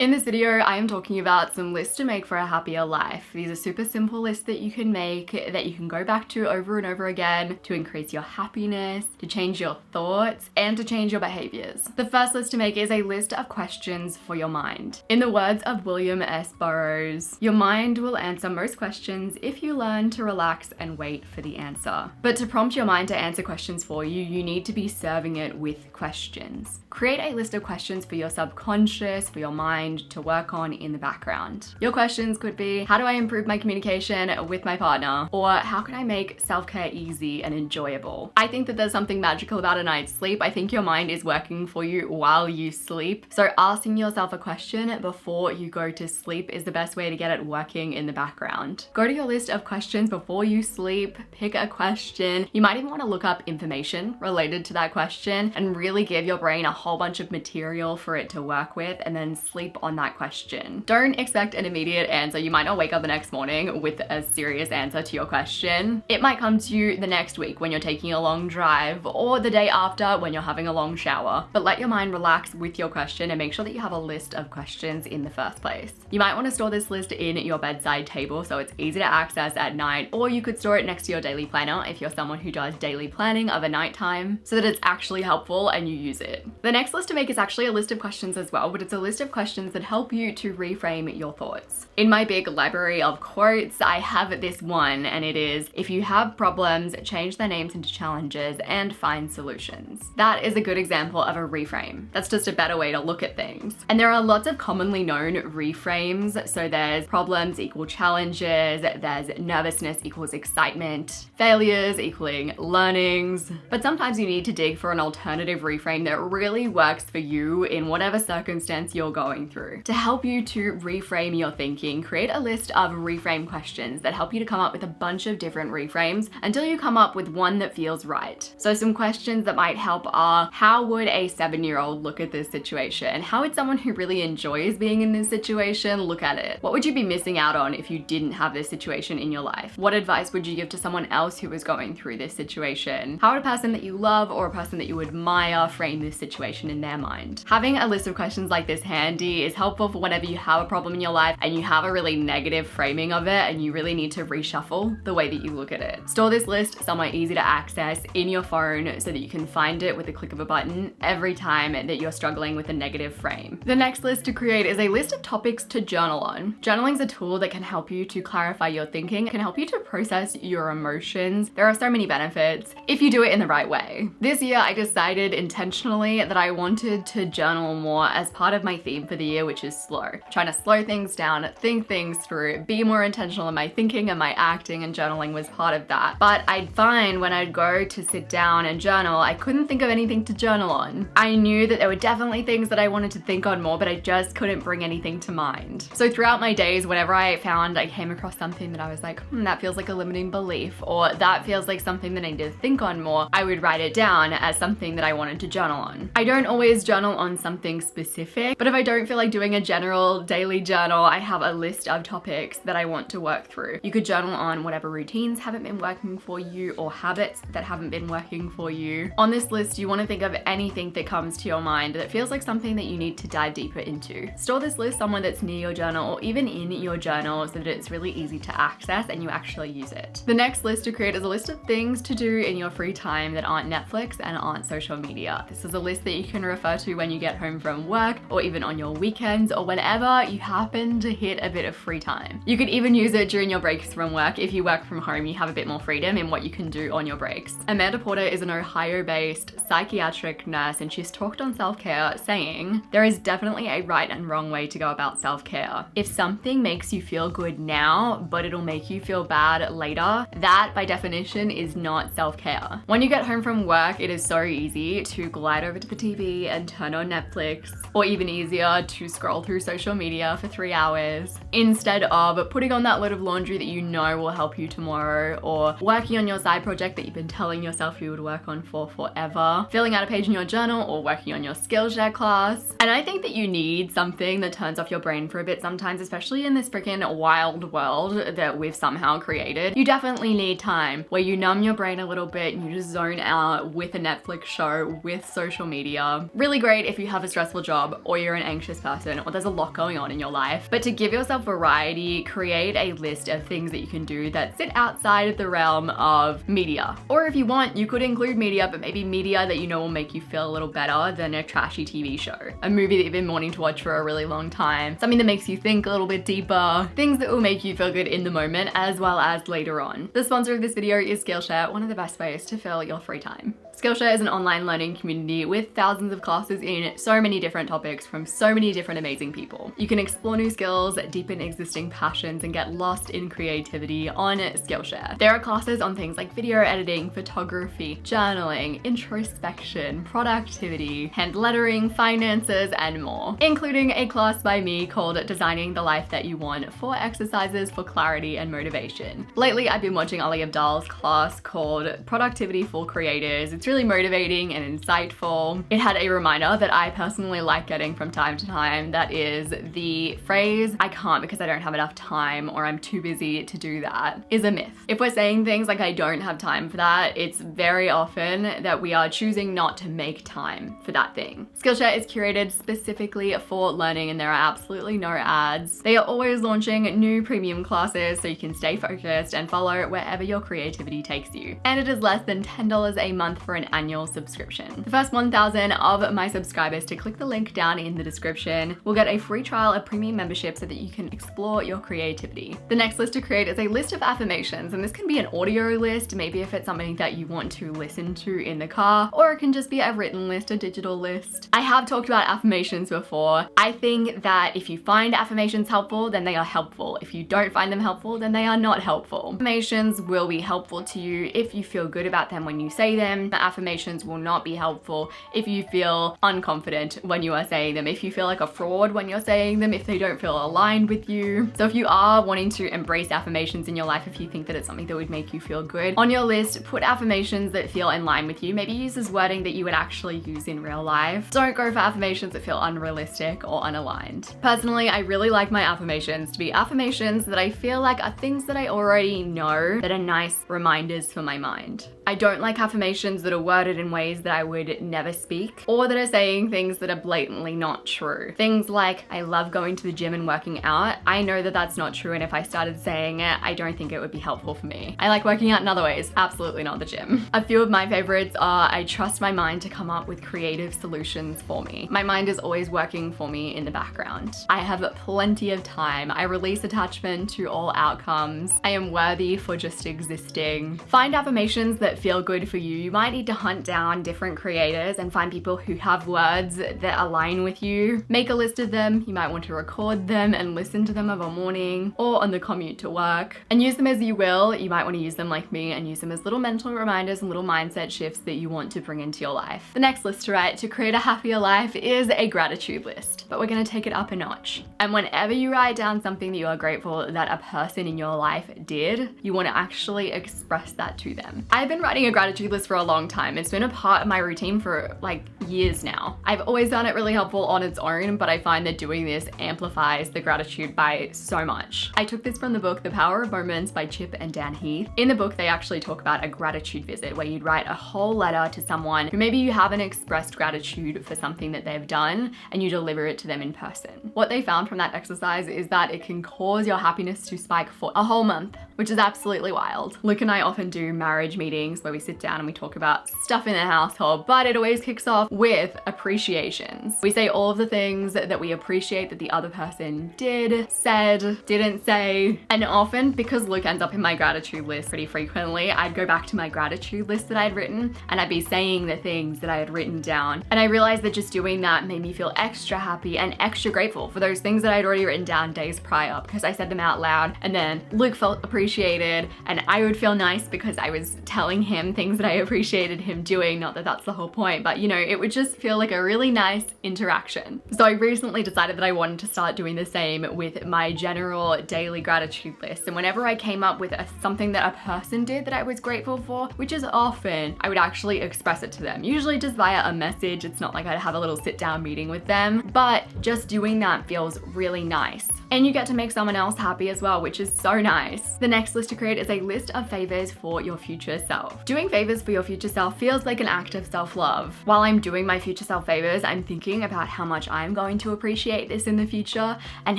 In this video, I am talking about some lists to make for a happier life. These are super simple lists that you can make, that you can go back to over and over again to increase your happiness, to change your thoughts, and to change your behaviors. The first list to make is a list of questions for your mind. In the words of William S. Burroughs, your mind will answer most questions if you learn to relax and wait for the answer. But to prompt your mind to answer questions for you, you need to be serving it with questions. Create a list of questions for your subconscious, for your mind, to work on in the background. Your questions could be, how do I improve my communication with my partner? Or how can I make self-care easy and enjoyable? I think that there's something magical about a night's sleep. I think your mind is working for you while you sleep. So asking yourself a question before you go to sleep is the best way to get it working in the background. Go to your list of questions before you sleep, pick a question. You might even want to look up information related to that question and really give your brain a whole bunch of material for it to work with, and then sleep on that question. Don't expect an immediate answer. You might not wake up the next morning with a serious answer to your question. It might come to you the next week when you're taking a long drive, or the day after when you're having a long shower. But let your mind relax with your question and make sure that you have a list of questions in the first place. You might want to store this list in your bedside table so it's easy to access at night, or you could store it next to your daily planner if you're someone who does daily planning of a nighttime, so that it's actually helpful and you use it. The next list to make is actually a list of questions as well, but it's a list of questions that help you to reframe your thoughts. In my big library of quotes, I have this one, and it is, if you have problems, change their names into challenges and find solutions. That is a good example of a reframe. That's just a better way to look at things. And there are lots of commonly known reframes. So there's problems equal challenges, there's nervousness equals excitement, failures equaling learnings. But sometimes you need to dig for an alternative reframe that really works for you in whatever circumstance you're going through. To help you to reframe your thinking, create a list of reframe questions that help you to come up with a bunch of different reframes until you come up with one that feels right. So some questions that might help are, how would a 7-year-old look at this situation? How would someone who really enjoys being in this situation look at it? What would you be missing out on if you didn't have this situation in your life? What advice would you give to someone else who was going through this situation? How would a person that you love or a person that you admire frame this situation in their mind? Having a list of questions like this handy is helpful for whenever you have a problem in your life and you have a really negative framing of it and you really need to reshuffle the way that you look at it. Store this list somewhere easy to access in your phone so that you can find it with a click of a button every time that you're struggling with a negative frame. The next list to create is a list of topics to journal on. Journaling is a tool that can help you to clarify your thinking, can help you to process your emotions. There are so many benefits if you do it in the right way. This year I decided intentionally that I wanted to journal more as part of my theme for the year, which is slow. Trying to slow things down, think things through, be more intentional in my thinking and my acting, and journaling was part of that. But I'd find when I'd go to sit down and journal, I couldn't think of anything to journal on. I knew that there were definitely things that I wanted to think on more, but I just couldn't bring anything to mind. So throughout my days, whenever I came across something that I was like, that feels like a limiting belief, or that feels like something that I need to think on more, I would write it down as something that I wanted to journal on. I don't always journal on something specific, but if I don't feel like doing a general daily journal, I have a list of topics that I want to work through. You could journal on whatever routines haven't been working for you or habits that haven't been working for you. On this list, you want to think of anything that comes to your mind that feels like something that you need to dive deeper into. Store this list somewhere that's near your journal or even in your journal so that it's really easy to access and you actually use it. The next list to create is a list of things to do in your free time that aren't Netflix and aren't social media. This is a list that you can refer to when you get home from work or even on your weekends or whenever you happen to hit a bit of free time. You could even use it during your breaks from work. If you work from home, you have a bit more freedom in what you can do on your breaks. Amanda Porter is an Ohio-based psychiatric nurse, and she's talked on self-care saying, there is definitely a right and wrong way to go about self-care. If something makes you feel good now, but it'll make you feel bad later, that by definition is not self-care. When you get home from work, it is so easy to glide over to the TV and turn on Netflix, or even easier to scroll through social media for 3 hours instead of putting on that load of laundry that you know will help you tomorrow, or working on your side project that you've been telling yourself you would work on for forever, filling out a page in your journal, or working on your Skillshare class. And I think that you need something that turns off your brain for a bit sometimes, especially in this freaking wild world that we've somehow created. You definitely need time where you numb your brain a little bit and you just zone out with a Netflix show, with social media. Really great if you have a stressful job or you're an anxious person person or there's a lot going on in your life. But to give yourself variety, create a list of things that you can do that sit outside of the realm of media. Or if you want, you could include media, but maybe media that you know will make you feel a little better than a trashy TV show. A movie that you've been wanting to watch for a really long time. Something that makes you think a little bit deeper. Things that will make you feel good in the moment as well as later on. The sponsor of this video is Skillshare, one of the best ways to fill your free time. Skillshare is an online learning community with thousands of classes in so many different topics from so many different amazing people. You can explore new skills, deepen existing passions, and get lost in creativity on Skillshare. There are classes on things like video editing, photography, journaling, introspection, productivity, hand lettering, finances, and more, including a class by me called Designing the Life That You Want, 4 exercises for clarity and motivation. Lately, I've been watching Ali Abdaal's class called Productivity for Creators. It's really motivating and insightful. It had a reminder that I personally like getting from time to time. That is the phrase, "I can't because I don't have enough time," or "I'm too busy to do that," is a myth. If we're saying things like "I don't have time for that," it's very often that we are choosing not to make time for that thing. Skillshare is curated specifically for learning and there are absolutely no ads. They are always launching new premium classes so you can stay focused and follow wherever your creativity takes you. And it is less than $10 a month for an annual subscription. The first 1,000 of my subscribers to click the link down in the description will get a free trial of premium membership so that you can explore your creativity. The next list to create is a list of affirmations, and this can be an audio list, maybe if it's something that you want to listen to in the car, or it can just be a written list, a digital list. I have talked about affirmations before. I think that if you find affirmations helpful, then they are helpful. If you don't find them helpful, then they are not helpful. Affirmations will be helpful to you if you feel good about them when you say them. Affirmations will not be helpful if you feel unconfident when you are saying them, if you feel like a fraud when you're saying them, if they don't feel aligned with you. So if you are wanting to embrace affirmations in your life, if you think that it's something that would make you feel good, on your list, put affirmations that feel in line with you. Maybe use this wording that you would actually use in real life. Don't go for affirmations that feel unrealistic or unaligned. Personally, I really like my affirmations to be affirmations that I feel like are things that I already know that are nice reminders for my mind. I don't like affirmations that are worded in ways that I would never speak, or that are saying things that are blatantly not true. Things like, "I love going to the gym and working out." I know that that's not true, and if I started saying it, I don't think it would be helpful for me. I like working out in other ways, absolutely not the gym. A few of my favorites are, "I trust my mind to come up with creative solutions for me." My mind is always working for me in the background. "I have plenty of time." "I release attachment to all outcomes." "I am worthy for just existing." Find affirmations that feel good for you. You might need to hunt down different creators and find people who have words that align with you. Make a list of them. You might want to record them and listen to them of a morning or on the commute to work, and use them as you will. You might want to use them like me and use them as little mental reminders and little mindset shifts that you want to bring into your life. The next list to write to create a happier life is a gratitude list, but we're going to take it up a notch. And whenever you write down something that you are grateful that a person in your life did, you want to actually express that to them. I've been writing a gratitude list for a long time. It's been a part of my routine for like years now. I've always found it really helpful on its own, but I find that doing this amplifies the gratitude by so much. I took this from the book The Power of Moments by Chip and Dan Heath. In the book, they actually talk about a gratitude visit where you'd write a whole letter to someone who maybe you haven't expressed gratitude for something that they've done, and you deliver it to them in person. What they found from that exercise is that it can cause your happiness to spike for a whole month, which is absolutely wild. Luke and I often do marriage meetings where we sit down and we talk about stuff in the household, but it always kicks off with appreciations. We say all of the things that we appreciate that the other person did, said, didn't say, and often, because Luke ends up in my gratitude list pretty frequently, I'd go back to my gratitude list that I'd written and I'd be saying the things that I had written down. And I realized that just doing that made me feel extra happy and extra grateful for those things that I'd already written down days prior, because I said them out loud, and then Luke felt appreciated and I would feel nice because I was telling him things that I appreciated him doing. Not that that's the whole point, but you know, it would just feel like a really nice interaction. So I recently decided that I wanted to start doing the same with my general daily gratitude list. And whenever I came up with something that a person did that I was grateful for, which is often, I would actually express it to them. Usually just via a message. It's not like I'd have a little sit down meeting with them, but just doing that feels really nice. and you get to make someone else happy as well, which is so nice. The next list to create is a list of favors for your future self. Doing favors for your future self feels like an act of self-love. While I'm doing my future self favors, I'm thinking about how much I'm going to appreciate this in the future and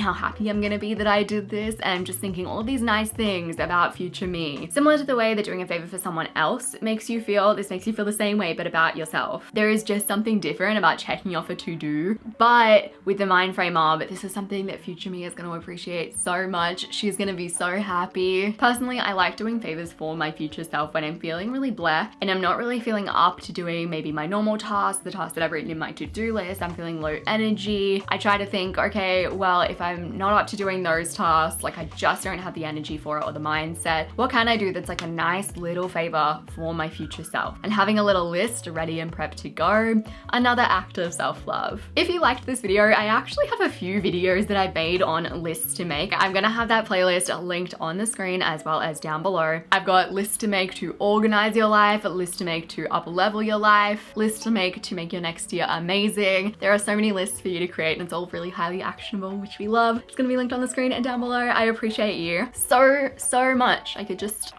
how happy I'm gonna be that I did this, and I'm just thinking all of these nice things about future me. Similar to the way that doing a favor for someone else makes you feel, this makes you feel the same way but about yourself. There is just something different about checking off a to-do, but with the mind frame of this is something that future me is going to appreciate so much. She's going to be so happy. Personally, I like doing favors for my future self when I'm feeling really bleh and I'm not really feeling up to doing maybe my normal tasks, the tasks that I've written in my to-do list. I'm feeling low energy. I try to think, okay, well, if I'm not up to doing those tasks, like I just don't have the energy for it or the mindset, what can I do that's like a nice little favor for my future self? And having a little list ready and prepped to go, another act of self-love. If you liked this video, I actually have a few videos that I made on lists to make. I'm gonna have that playlist linked on the screen as well as down below. I've got lists to make to organize your life, lists to make to up level your life, lists to make your next year amazing. There are so many lists for you to create and it's all really highly actionable, which we love. It's gonna be linked on the screen and down below. I appreciate you so much. I could just,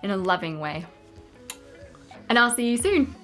in a loving way. And I'll see you soon.